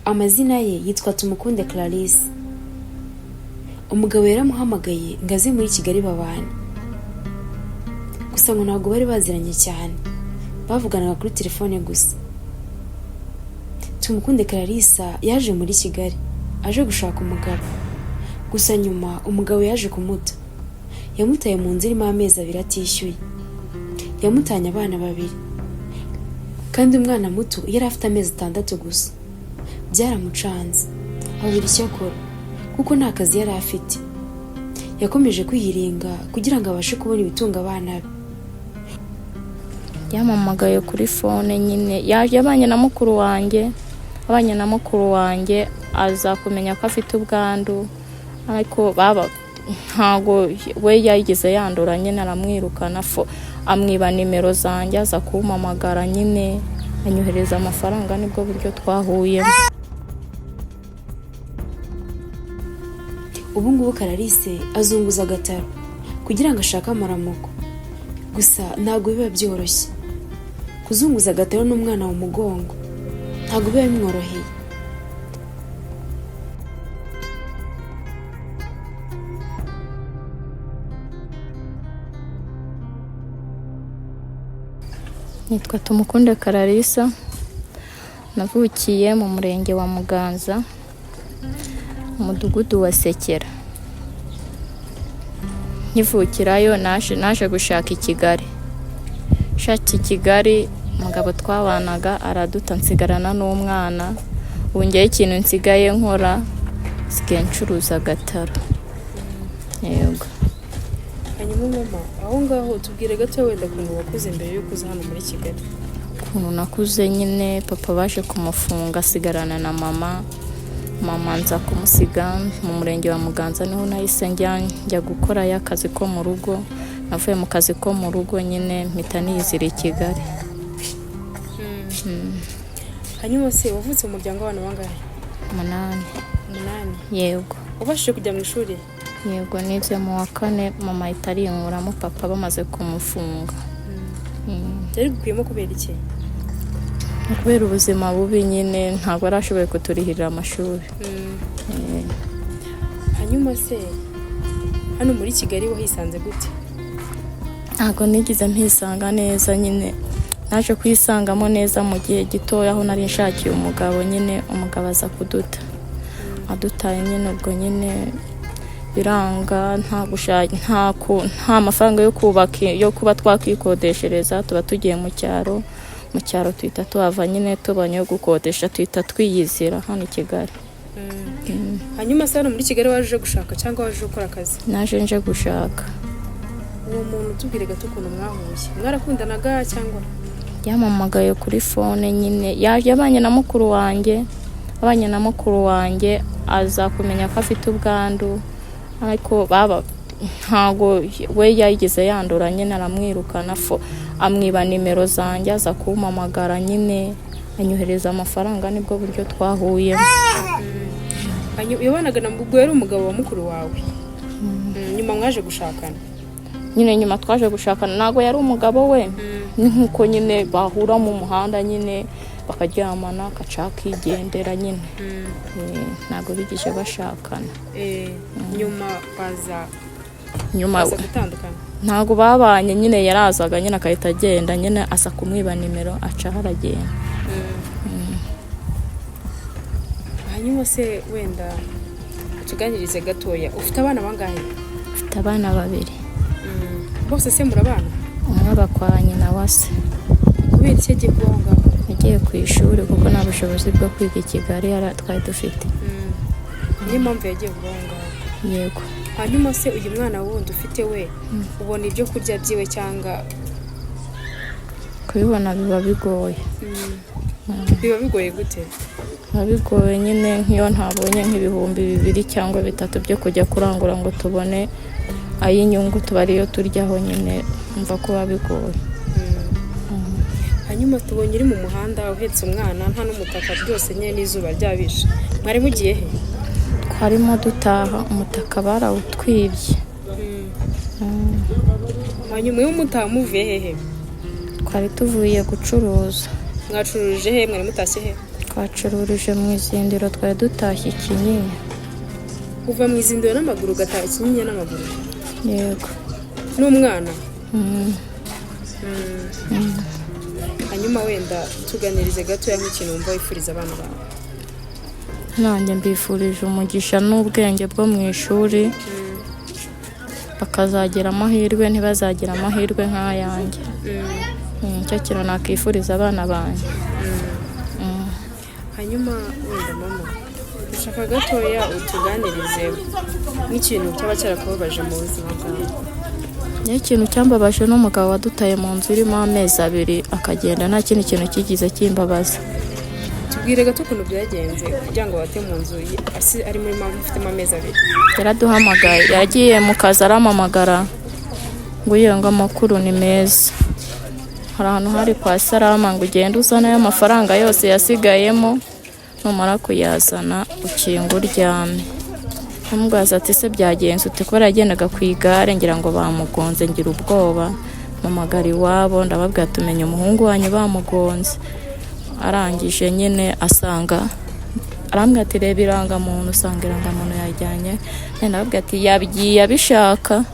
Amazina ye yitwa Tumukunde Clarisse. Umugabo yaramuhamagaye ngo aze muri Kigali babane. Gusa ngo ntabwo bari baziranye cyane, bavuganaga kuri telefone gusa. Tumukunde Clarisse yaje muri Kigali aje gushaka umugabo. Gusa nyuma umugabo yaje kumuta. Yamutaye mu nzira irimo amezi 2 atishyuye. Yamutanye abana 2. Kandi umwana muto yari afite amezi 6 gusa. Byaramucanze abura icyo akora kuko nta kazi yari afite. Yakomeje kwihiringa kugira ngo abashe kubona ibitunga abana be. Yamamagaye kuri phone nyine yabanye na mukuru wanjye aza kumenya ko afite ubwandu, ariko baba ntago we yayigeze yandura nyine aramwirukana amwiba nimero zanjye aza kumpamagara nyine anyohereza amafaranga, nibwo buryo twahuye. Ubu ngubu Clarisse azunguza agataro kugira ngo ashake amaramuko. Gusa ntabwo biba byoroshye kuzunguza agataro n'umwana mu mugongo, ntabwo biba bimworoheye. Nitwa Tumukunde Clarisse, navukiye mu murenge wa Muganza, umudugudu wa Sekera. Nkivukirayo naje gushaka i Kigali. Shaki Kigali umugabo twabanaga araduta nsigarana n'umwana. Ubu ngiye ikintu nsigaye nkora sigaye ncuruza agataro. Yego. Hanyuma mama, aho ngaho tubwire gato wenda kuntu wakuze mbere yo kuza hano muri Kigali. Kuntu nakuze nyine papa baje kumufunga asigarana na mama nza kumusiga mu murenge wa Muganza, niho nahise njya gukora y'akazi ko mu rugo. Navuye mu kazi ko mu rugo nyine mpita nizira i Kigali. Hanyuma se wavutse mu muryango w'abantu bangahe? 8. Yego. Ubashije kujya mu ishuri? Yego, nize mu wa 4 mama itarinkuramo papa bamaze kumufunga. Yari gukuyemo kubera iki? Kubera ubuzima bubi nyine ntabwo arashoboye kuturihirira amashuri. Hanyuma se hano muri Kigali wahisanze gute? Ntabwo nigize mpisanga neza nyine, naje kwisangamo neza mu gihe gitoya aho nari nshakiye umugabo nyine umugabo aza kuduta. Adutaye nyine ubwo nyine biranga nta mafaranga yo kuba twakikodeshereza, tuba tugiye mu cyaro tuhita tuhava nyine tubanye yo gukodesha tuhita twiyizira hano i Kigali. Hanyuma se hano muri Kigali waje gushaka cyangwa waje gukora akazi? Naje nje gushaka. Uwo muntu tubwire gato ukuntu mwahuye, mwarakundanaga cyangwa? Yamamagaye kuri phone nyine yabanye na mukuru wanjye aza kumenya ko afite ubwandu, ariko baba ntago we yayigeze yandura nyine aramwirukana amwiba nimero zanjye aza kumpamagara nyine anyohereza amafaranga, nibwo buryo twahuye. Yabanaga na ubwo yari umugabo wa mukuru wawe? Nyuma mwaje gushakana? Nyine nyuma twaje gushakana, ntago yari umugabo we, nkuko nyine bahura mu muhanda nyine bakaryamana akacaka igendera nyine. Ntago bigije bashakana. Nyuma baza gutandukana? Ntago babanye nyine, yarazaga nyine akahita agenda nyine asa kumwiba nimero aca haragenda. Hanyuma se wenda tuganirize gatoya, ufite abana bangahe? Ufite abana 2. Bose se murabana? Umwe bakwa nyina wase. Kubera iki agiye kubaho ngaho? Yagiye ku ishuri kuko nta bushobozi bwo kwiga i Kigali twari dufite. Niyo mpamvu yagiye kubaho ngaho? Yego. Hanyuma se uyu mwana wundi ufite we ubona ibyo kurya byiwe cyangwa? Kubibona biba bigoye. Biba bigoye gute? Bigoye nyine nk'iyo ntabonye nk'ibihumbi 2 cyangwa 3 byo kujya kurangura ngo tubone ayinyungu tuba ariyo turyaho nyine, umva ko bigoye. Hanyuma tubonye uri mu muhanda uhetse umwana nta n'umutaka, byose nyine n'izuba ryabishe, mwari mugiye he? Twarimo dutaha, umutaka barawutwibye. Hanyuma y'umutaha muvuye hehe? twari tuvuye gucuruza. Mwacururije he? Mwari mutashye he? Twacururije mu izindiro, twari dutashye Kinyinya. Uva mu izindiro n'amaguru ugataha Kinyinya n'amaguru? Yego. N'umwana? Hanyuma wenda tuganirize gatoya nk'ikintu wumva wifuriza abana bawe. Nanjye mbifurije umugisha n'ubwenge bwo mu ishuri, bakazagira amahirwe, ntibazagira amahirwe nk'ayanjye. Nicyo kintu nakifuriza abana banjye. Hanyuma wenda mama, ushaka gatoya utuganirize nk'ikintu cyaba cyarakubabaje mu buzima bwawe. Ikintu cyambabaje n'umugabo wadutaye mu nzu irimo amezi 2 akagenda nta kindi kintu kigize kimbabaza. Tubwire gato ukuntu byagenze kugira ngo wate mu nzu ari muri mufitemo amezi 2. Yaraduhamagaye, yagiye mu kazi aramamagara ngo ngo amakuru ni meza. Hari ahantu hari kwa Salama ngo ugende uzana ayo mafaranga yose yasigayemo, numara kuyazana ukinga uryame. Namubwaza ati se byagenze ute? Ko yagendaga ku igare ngira ngo bamugonze, ngira ubwoba, mamagara iwabo ndababwira tumenye umuhungu wanyu bamugonze. Arangije nyine asanga arambwira ati reba irangamuntu, usanga irangamuntu yajyanye. Ndababwira ati yabigiye abishaka,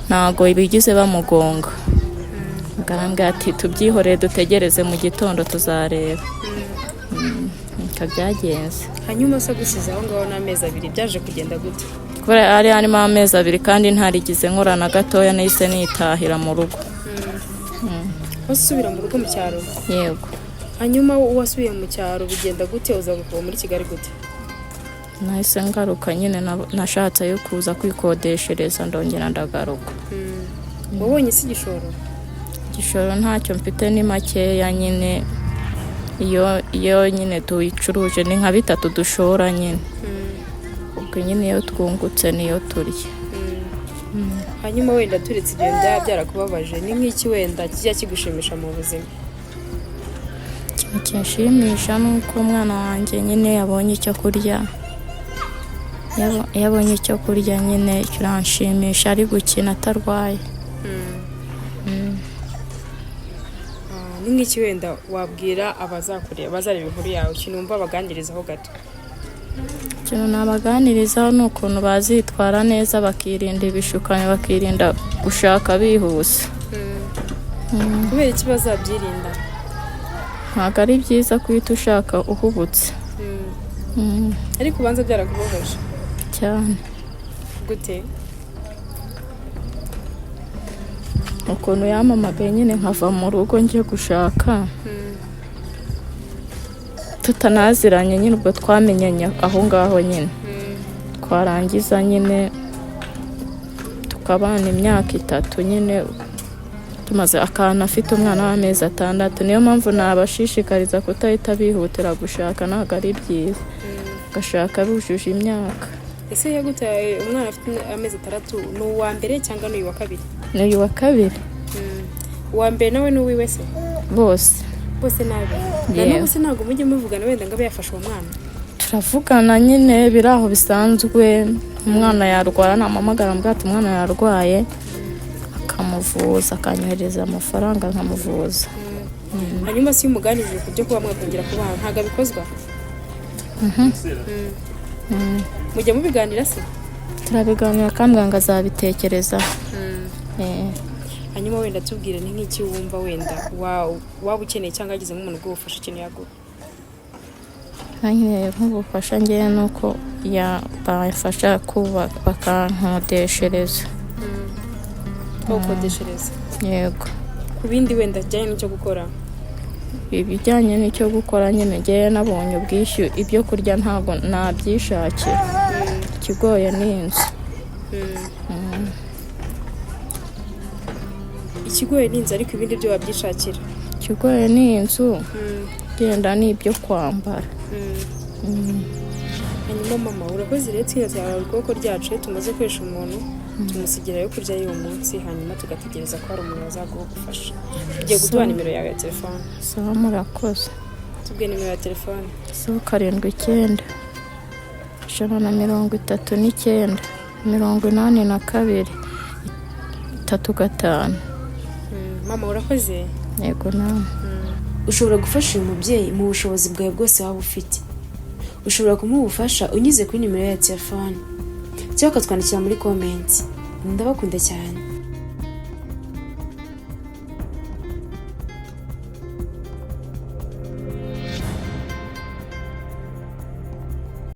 ntago ibigize bamugonga. Arambwira ati tubyihoreye dutegereze mu gitondo tuzareba. Byagenze. Hanyuma se gusiza aho ngaho n'amezi 2 byaje kugenda gute? Kubera ari harimo amezi 2 kandi ntarigize nkorana gatoya nahise nitahira mu rugo. Wasubira mu rugo mu cyaro? Yego. Hanyuma wasubiye mu cyaro bigenda gute? Uza kuva muri Kigali gute? Nahise ngaruka nyine, nashatse yo kuza kwikodeshereza ndongera ndagaruka. Wabonye si igishoro? Igishoro ntacyo mfite, ni makeya nyine. Iyo nyine tuyicuruje ni nka 3 dushora nyine. Ubwo nyine iyo twungutse niyo turya. Hanyuma wenda turetse ibyo byarakubabaje, ni nk'iki wenda kijya kigushimisha mu buzima? Ikintu kinshimisha nuko umwana wanjye nyine yabonye icyo kurya. Yabonye icyo kurya nyine kiranshimisha, ari gukina atarwaye. Ni nk'iki wenda wabwira abazakureba bazareba inkuru yawe, ikintu wumva baganirizaho gato? Ikintu nabaganirizaho ni ukuntu bazitwara neza, bakirinda ibishukanyo, bakirinda gushaka bihuse. Kubera iki bazabyirinda? Ntabwo ari byiza kuhita ushaka uhubutse. Ariko ubanza byarakubabaje cyane. Gute? Ukuntu yamamagaye nyine nkava mu rugo njye gushaka, tutanaziranye nyine, ubwo twamenyanye aho ngaho nyine. Twarangiza nyine tukabana imyaka 3 nyine, tumaze akana afite umwana w'amezi 6. Niyo mpamvu nabashishikariza kutahita bihutira gushaka, ntabwo ari byiza. Gashaka bujuje imyaka. Ese yagutaye umwana afite amezi 6, ni uwa mbere cyangwa ni uwa kabiri? Ni uwa kabiri. Uwa mbere nawe ni uwiwe se? Bose nabi. None se ntabwo mujye muvugana wenda ngo yafashe uwo mwana? Turavugana nyine biraho bisanzwe. Umwana yarwara namamagara mbwa ati umwana yarwaye, akamuvuza, akanyohereza amafaranga nkamuvuza. Hanyuma si umuganirije kubyo kuba mwakongera kubana, ntago bikozwa? Mujye mubiganira se? Turabiganira kandi nganga azabitekereza. Hanyuma wenda tubwire ni nk'iki wumva wenda waba ukeneye cyangwa agize nk'umuntu ugufasha ikintu yaguha? Nkeneye nk'ubufasha ngewe nuko yabafasha kuba bakankodeshereza. Bakodeshereza? Yego. Ku bindi wenda bijyanye n'icyo gukora? Ibijyanye n'icyo gukora nyine ngewe nabonye ubwishyu, ibyo kurya ntabwo nabyishakira. Ikigoye ni inzu. Ikigoye ni inzu ariko ibindi byo wabyishakira? Ikigoye ni inzu, genda n'ibyo kwambara. Hanyuma mama, urakoze rero twiyatse yawe ukuboko ryacu, tumaze kwesha umuntu tumusigira yo kurya y'uwo munsi, hanyuma tugategereza ko hari umuntu wazagufasha. Ugiye gutuba nimero yawe ya telefone? Sawa, murakoze. Tubwiye nimero ya telefone? 79 139 82 35. Mama urakoze. yego nawe ushobora gufasha uyu mubyeyi mu bushobozi bwawe bwose waba ufite. Ushobora kumuha ubufasha unyuze kuri nimero ya telefone cyangwa ukatwandikira muri comment. Ndabakunda cyane.